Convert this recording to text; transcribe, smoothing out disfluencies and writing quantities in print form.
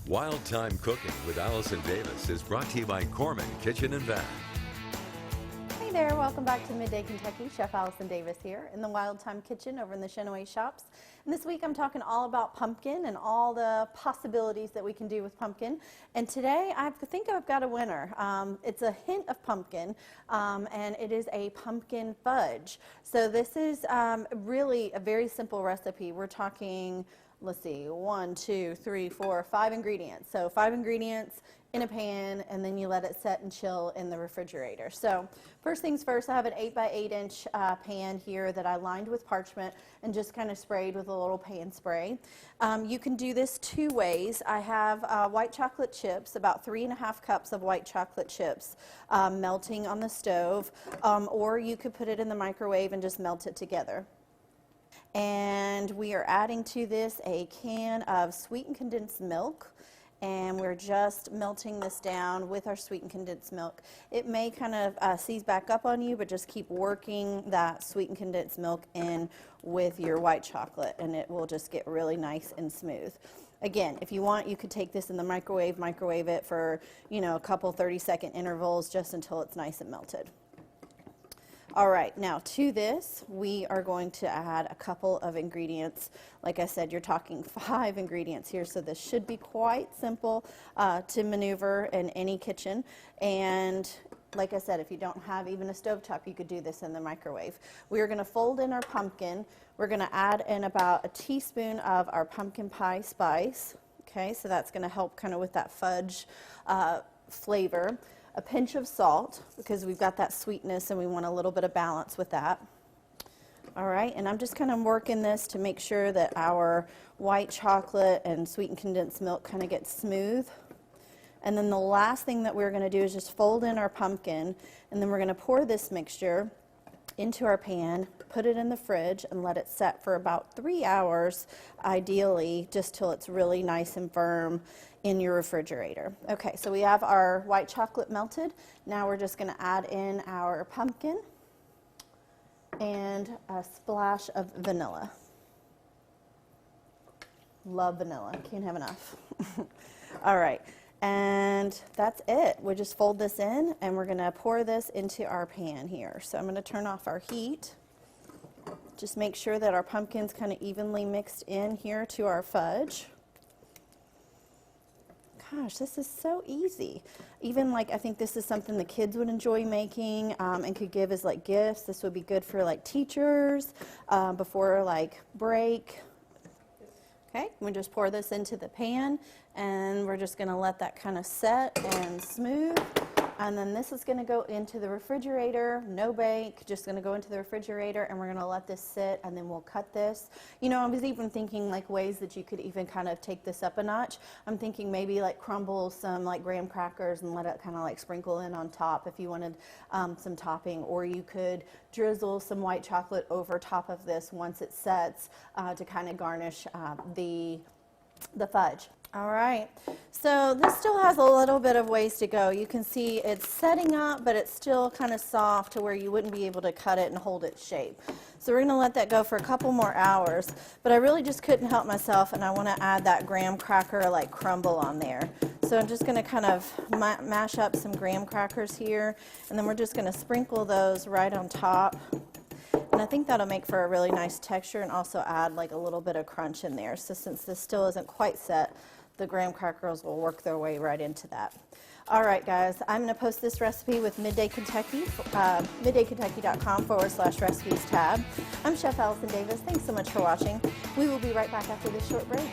Wild Time Cooking with Allison Davis is brought to you by Corman Kitchen and Bath. Hey there, welcome back to Midday Kentucky. Chef Allison Davis here in the Wild Time Kitchen over in the Chenoweth Shops. And this week I'm talking all about pumpkin and all the possibilities that we can do with pumpkin. And today I think I've got a winner. It's a hint of pumpkin, and it is a pumpkin fudge. So this is really a very simple recipe. We're talking, let's see, 1, 2, 3, 4, 5 ingredients. So 5 ingredients in a pan, and then you let it set and chill in the refrigerator. So first things first, I have an 8 by 8 inch pan here that I lined with parchment and just kind of sprayed with a little pan spray. You can do this 2 ways. I have white chocolate chips, about 3½ cups of white chocolate chips melting on the stove, or you could put it in the microwave and just melt it together. And we are adding to this a can of sweetened condensed milk, and we're just melting this down with our sweetened condensed milk. It may kind of seize back up on you, but just keep working that sweetened condensed milk in with your white chocolate, and it will just get really nice and smooth. Again, if you want, you could take this in the microwave it for, you know, a couple 30-second intervals just until it's nice and melted. All right, now to this, we are going to add a couple of ingredients. Like I said, you're talking 5 ingredients here, so this should be quite simple to maneuver in any kitchen. And like I said, if you don't have even a stovetop, you could do this in the microwave. We are gonna fold in our pumpkin. We're gonna add in about a teaspoon of our pumpkin pie spice. Okay, so that's gonna help kind of with that fudge flavor. A pinch of salt, because we've got that sweetness and we want a little bit of balance with that. All right, and I'm just kind of working this to make sure that our white chocolate and sweetened condensed milk kind of gets smooth. And then the last thing that we're going to do is just fold in our pumpkin, and then we're going to pour this mixture into our pan, put it in the fridge, and let it set for about 3 hours, ideally, just till it's really nice and firm in your refrigerator. Okay, so we have our white chocolate melted. Now we're just gonna add in our pumpkin and a splash of vanilla. Love vanilla, can't have enough. All right, and that's it. We just fold this in, and we're gonna pour this into our pan here. So I'm gonna turn off our heat. Just make sure that our pumpkin's kind of evenly mixed in here to our fudge. Gosh, this is so easy. Even like, I think this is something the kids would enjoy making and could give as like gifts. This would be good for like teachers before like break. Okay, we just pour this into the pan, and we're just gonna let that kind of set and smooth. And then this is gonna go into the refrigerator, no bake, just gonna go into the refrigerator, and we're gonna let this sit, and then we'll cut this. You know, I was even thinking like ways that you could even kind of take this up a notch. I'm thinking maybe like crumble some like graham crackers and let it kind of like sprinkle in on top if you wanted some topping, or you could drizzle some white chocolate over top of this once it sets to kind of garnish the fudge. All right, so this still has a little bit of ways to go. You can see it's setting up, but it's still kind of soft to where you wouldn't be able to cut it and hold its shape. So we're gonna let that go for a couple more hours, but I really just couldn't help myself, and I wanna add that graham cracker like crumble on there. So I'm just gonna kind of mash up some graham crackers here, and then we're just gonna sprinkle those right on top. And I think that'll make for a really nice texture and also add like a little bit of crunch in there. So since this still isn't quite set, the graham crackers will work their way right into that. All right, guys, I'm going to post this recipe with Midday Kentucky, middaykentucky.com/recipes tab. I'm Chef Allison Davis. Thanks so much for watching. We will be right back after this short break.